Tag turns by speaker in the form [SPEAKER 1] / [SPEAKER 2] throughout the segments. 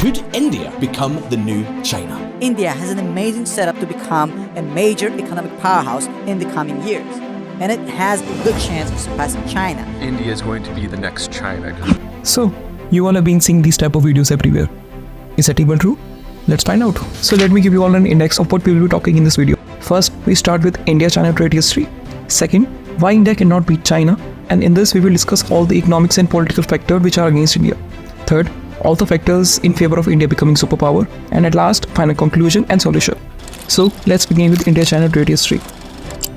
[SPEAKER 1] Could India become the new China?
[SPEAKER 2] India has an amazing setup to become a major economic powerhouse in the coming years, and it has a good chance of surpassing China.
[SPEAKER 3] India is going to be the next China.
[SPEAKER 4] So, you all have been seeing these type of videos everywhere. Is that even true? Let's find out. So let me give you all an index of what we will be talking in this video. First, we start with India-China trade history. Second, why India cannot beat China. And in this, we will discuss all the economics and political factors which are against India. Third, all the factors in favor of India becoming superpower. And at last, final conclusion and solution. So let's begin with India-China trade history.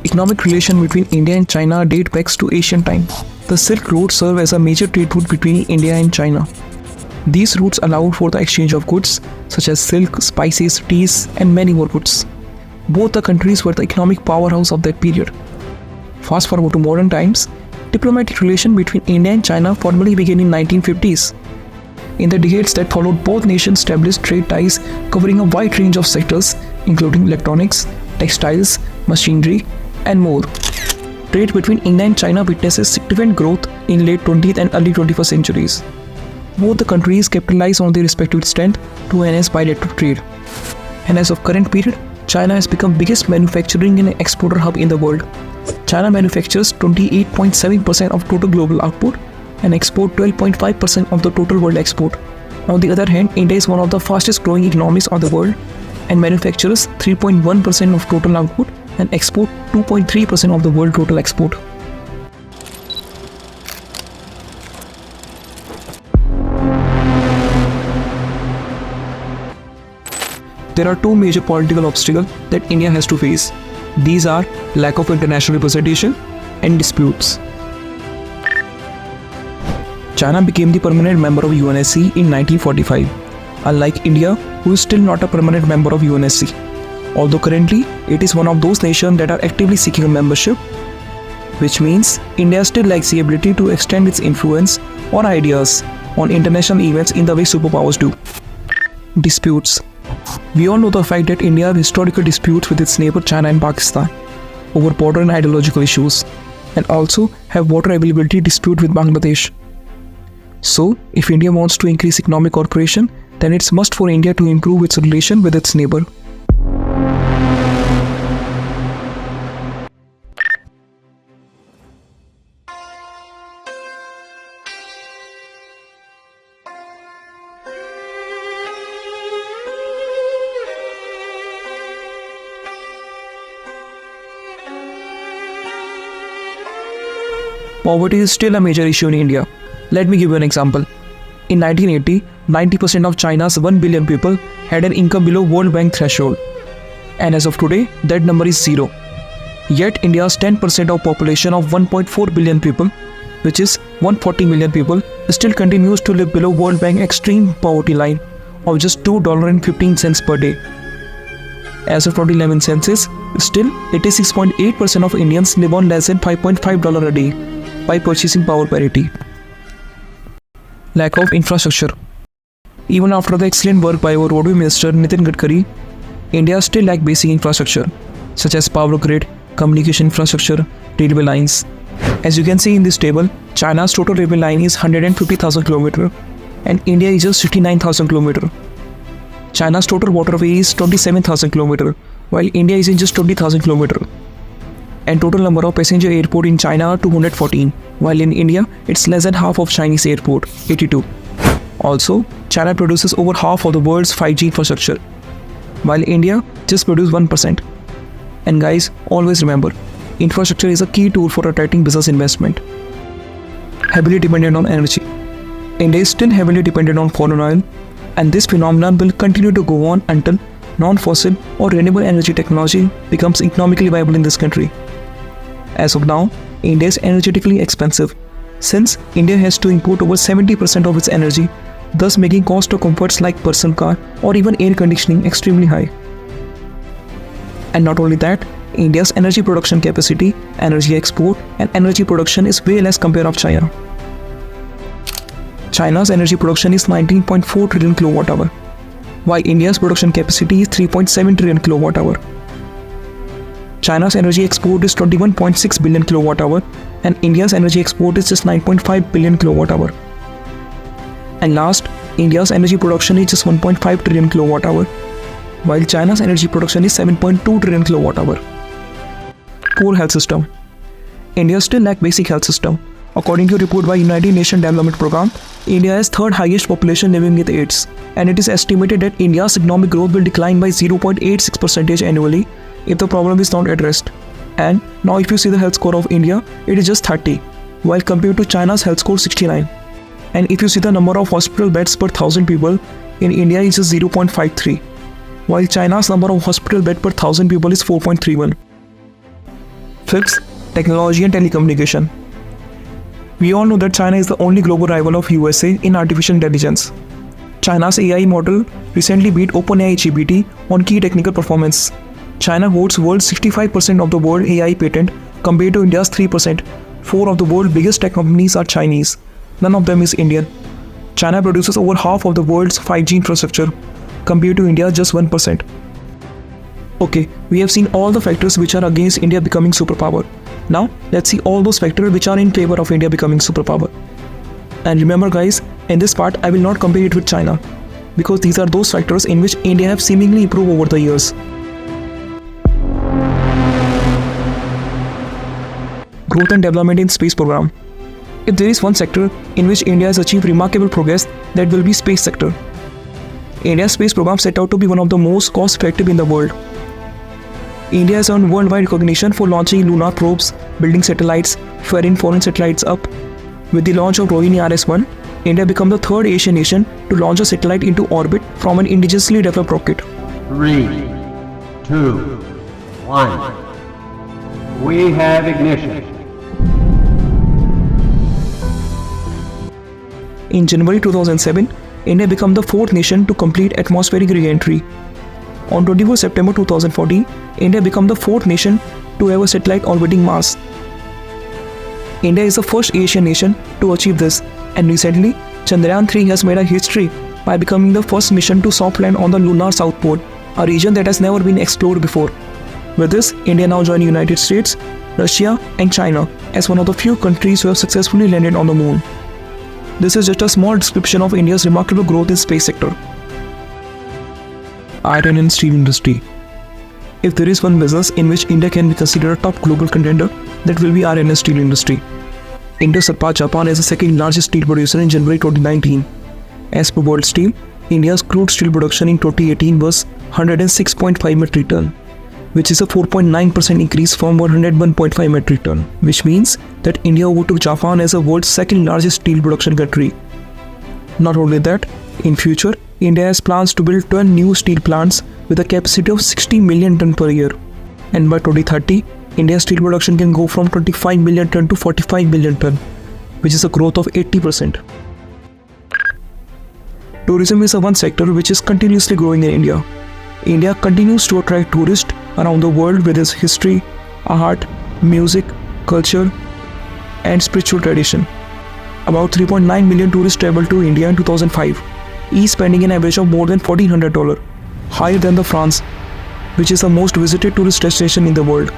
[SPEAKER 4] Economic relation between India and China date back to ancient time. The Silk Road served as a major trade route between India and China. These routes allowed for the exchange of goods such as silk, spices, teas, and many more goods. Both the countries were the economic powerhouse of that period. Fast forward to modern times, diplomatic relation between India and China formally began in 1950s. In the decades that followed, both nations established trade ties covering a wide range of sectors, including electronics, textiles, machinery, and more. Trade between India and China witnesses significant growth in late 20th and early 21st centuries. Both the countries capitalize on their respective strength to enhance bilateral trade. And as of current period, China has become biggest manufacturing and exporter hub in the world. China manufactures 28.7% of total global output and export 12.5% of the total world export. On the other hand, India is one of the fastest growing economies of the world and manufactures 3.1% of total output and export 2.3% of the world total export. There are two major political obstacles that India has to face. These are lack of international representation and disputes. China became the permanent member of UNSC in 1945, unlike India, who is still not a permanent member of UNSC. Although currently, it is one of those nations that are actively seeking a membership, which means India still lacks the ability to extend its influence or ideas on international events in the way superpowers do. Disputes. We all know the fact that India has historical disputes with its neighbor China and Pakistan over border and ideological issues, and also have water availability dispute with Bangladesh. So, if India wants to increase economic cooperation, then it's must for India to improve its relation with its neighbor. Poverty is still a major issue in India. Let me give you an example. In 1980, 90% of China's 1 billion people had an income below World Bank threshold. And as of today, that number is 0. Yet India's 10% of population of 1.4 billion people, which is 140 million people, still continues to live below World Bank extreme poverty line of just $2.15 per day. As of 2011 census, still 86.8% of Indians live on less than $5.5 a day by purchasing power parity. Lack of infrastructure. Even after the excellent work by our Roadway Minister Nitin Gadkari, India still lacks basic infrastructure such as power grid, communication infrastructure, railway lines. As you can see in this table, China's total railway line is 150,000 km and India is just 69,000 km. China's total waterway is 27,000 km while India is in just 20,000 km. And total number of passenger airport in China are 214, while in India it's less than half of Chinese airport, 82. Also, China produces over half of the world's 5G infrastructure, while India just produces 1%. And guys, always remember, infrastructure is a key tool for attracting business investment. Heavily dependent on energy. India is still heavily dependent on foreign oil, and this phenomenon will continue to go on until non-fossil or renewable energy technology becomes economically viable in this country. As of now, India is energetically expensive, since India has to import over 70% of its energy, thus making cost of comforts like personal car or even air conditioning extremely high. And not only that, India's energy production capacity, energy export and energy production is way less compared to China. China's energy production is 19.4 trillion kWh, while India's production capacity is 3.7 trillion kWh. China's energy export is 21.6 billion kWh and India's energy export is just 9.5 billion kWh. And last, India's energy production is just 1.5 trillion kilowatt hour, while China's energy production is 7.2 trillion kilowatt hour. Poor health system. India still lacks basic health system. According to a report by United Nations Development Programme, India has third highest population living with AIDS, and it is estimated that India's economic growth will decline by 0.86% annually if the problem is not addressed. And now if you see the health score of India, it is just 30, while compared to China's health score 69. And if you see the number of hospital beds per 1000 people, in India it is just 0.53, while China's number of hospital beds per 1000 people is 4.31. Fifth, technology and telecommunication. We all know that China is the only global rival of USA in artificial intelligence. China's AI model recently beat OpenAI GPT on key technical performance. China holds world's 65% of the world AI patent compared to India's 3%. 4 of the world's biggest tech companies are Chinese. None of them is Indian. China produces over half of the world's 5G infrastructure compared to India just 1%. Okay, we have seen all the factors which are against India becoming superpower. Now, let's see all those factors which are in favor of India becoming superpower. And remember guys, in this part I will not compare it with China, because these are those factors in which India have seemingly improved over the years. Growth and development in space program. If there is one sector in which India has achieved remarkable progress, that will be space sector. India's space program set out to be one of the most cost-effective in the world. India has earned worldwide recognition for launching lunar probes, building satellites, firing foreign satellites up. With the launch of Rohini RS-1, India became the third Asian nation to launch a satellite into orbit from an indigenously developed rocket.
[SPEAKER 5] 3, 2, 1. We have ignition.
[SPEAKER 4] In January 2007, India became the fourth nation to complete atmospheric re-entry. On 24 September 2014, India became the fourth nation to have a satellite orbiting Mars. India is the first Asian nation to achieve this, and recently, Chandrayaan 3 has made a history by becoming the first mission to soft land on the lunar south pole, a region that has never been explored before. With this, India now joins United States, Russia, and China as one of the few countries who have successfully landed on the moon. This is just a small description of India's remarkable growth in space sector. Iron and steel industry. If there is one business in which India can be considered a top global contender, that will be iron and steel industry. India surpassed Japan as the second largest steel producer in January 2019. As per World Steel, India's crude steel production in 2018 was 106.5 metric ton, which is a 4.9% increase from 101.5 metric ton, which means that India overtook Japan as the world's second largest steel production country. Not only that, in future, India has plans to build 12 new steel plants with a capacity of 60 million ton per year. And by 2030, India's steel production can go from 25 million ton to 45 million ton, which is a growth of 80%. Tourism is the one sector which is continuously growing in India. India continues to attract tourists around the world with its history, art, music, culture, and spiritual tradition. About 3.9 million tourists traveled to India in 2005, each spending an average of more than $1,400, higher than the France, which is the most visited tourist destination in the world.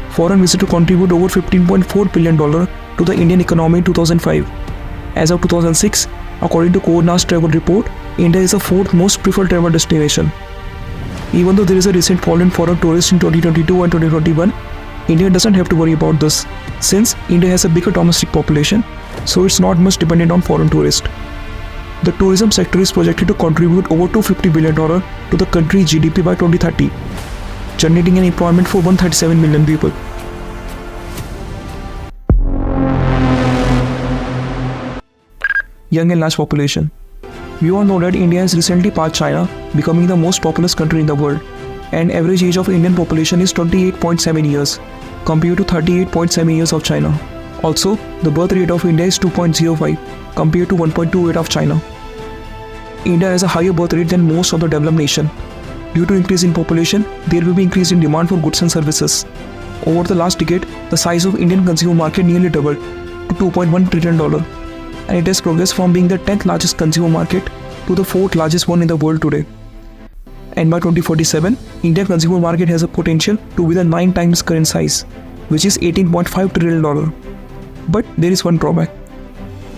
[SPEAKER 4] Foreign visitors contribute over $15.4 billion to the Indian economy in 2005. As of 2006, according to Coordinate's travel report, India is the fourth most preferred travel destination. Even though there is a recent fall in foreign tourists in 2022 and 2021, India doesn't have to worry about this, since India has a bigger domestic population, so it's not much dependent on foreign tourists. The tourism sector is projected to contribute over $250 billion to the country's GDP by 2030, generating an employment for 137 million people. Young and large population. We all know that India has recently passed China, becoming the most populous country in the world, and average age of Indian population is 28.7 years, compared to 38.7 years of China. Also, the birth rate of India is 2.05, compared to 1.28 of China. India has a higher birth rate than most of the developed nations. Due to increase in population, there will be increase in demand for goods and services. Over the last decade, the size of Indian consumer market nearly doubled to $2.1 trillion, and it has progressed from being the 10th largest consumer market to the 4th largest one in the world today. And by 2047, Indian consumer market has a potential to be the 9 times current size, which is $18.5 trillion. But there is one drawback.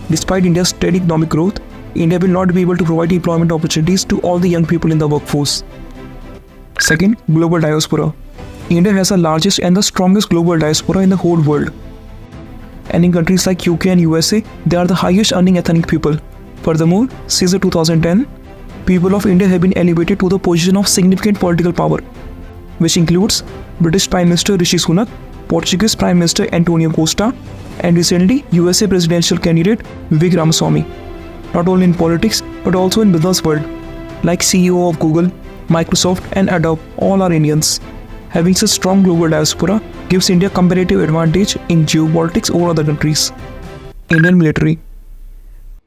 [SPEAKER 4] Despite India's steady economic growth, India will not be able to provide employment opportunities to all the young people in the workforce. Second, global diaspora. India has the largest and the strongest global diaspora in the whole world. And in countries like UK and USA, they are the highest earning ethnic people. Furthermore, since 2010, people of India have been elevated to the position of significant political power, which includes British Prime Minister Rishi Sunak, Portuguese Prime Minister Antonio Costa, and recently USA presidential candidate Vivek Ramaswamy. Not only in politics, but also in business world, like CEO of Google, Microsoft, and Adobe, all are Indians. Having such strong global diaspora gives India competitive advantage in geopolitics over other countries. Indian military.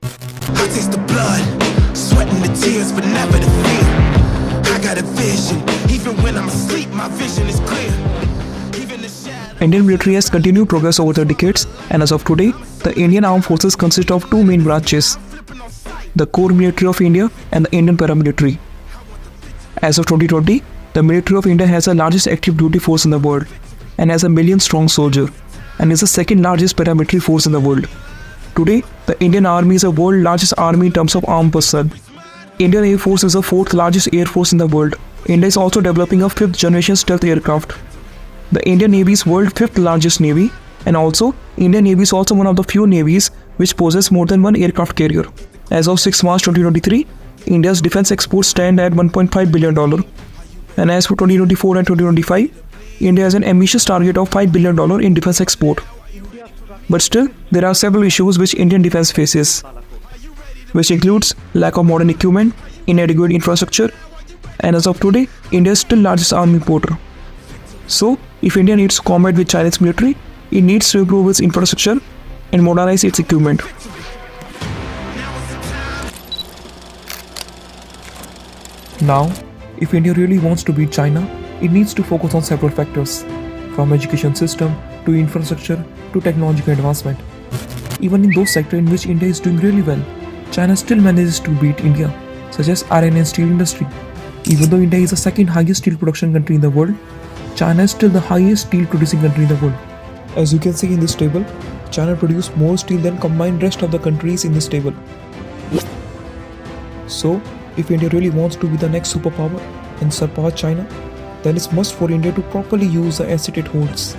[SPEAKER 6] I taste the blood, sweating the tears, but never the fear. I got a vision, even when I'm asleep, my vision is clear. Even the shadow.
[SPEAKER 4] Indian military has continued progress over the decades, and as of today, the Indian Armed Forces consist of two main branches: the Core Military of India and the Indian Paramilitary. As of 2020, the military of India has the largest active duty force in the world and has a million-strong soldier, and is the second largest paramilitary force in the world. Today, the Indian Army is the world's largest army in terms of armed personnel. Indian Air Force is the fourth largest air force in the world. India is also developing a fifth-generation stealth aircraft. The Indian Navy is world's fifth largest navy, and also Indian Navy is also one of the few navies which possess more than one aircraft carrier. As of 6 March 2023, India's defense exports stand at $1.5 billion. And as for 2024 and 2025, India has an ambitious target of $5 billion in defense export. But still, there are several issues which Indian defense faces, which includes lack of modern equipment, inadequate infrastructure, and as of today, India is still largest army importer. So, if India needs to combat with Chinese military, it needs to improve its infrastructure and modernize its equipment. Now, if India really wants to beat China, it needs to focus on several factors, from education system to infrastructure to technological advancement. Even in those sectors in which India is doing really well, China still manages to beat India, such as iron and steel industry. Even though India is the second highest steel production country in the world, China is still the highest steel producing country in the world. As you can see in this table, China produces more steel than combined rest of the countries in this table. So, if India really wants to be the next superpower and surpass China, then it's must for India to properly use the asset it holds,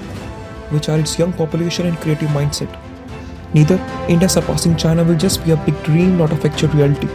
[SPEAKER 4] which are its young population and creative mindset. Neither India surpassing China will just be a big dream, not a factual reality.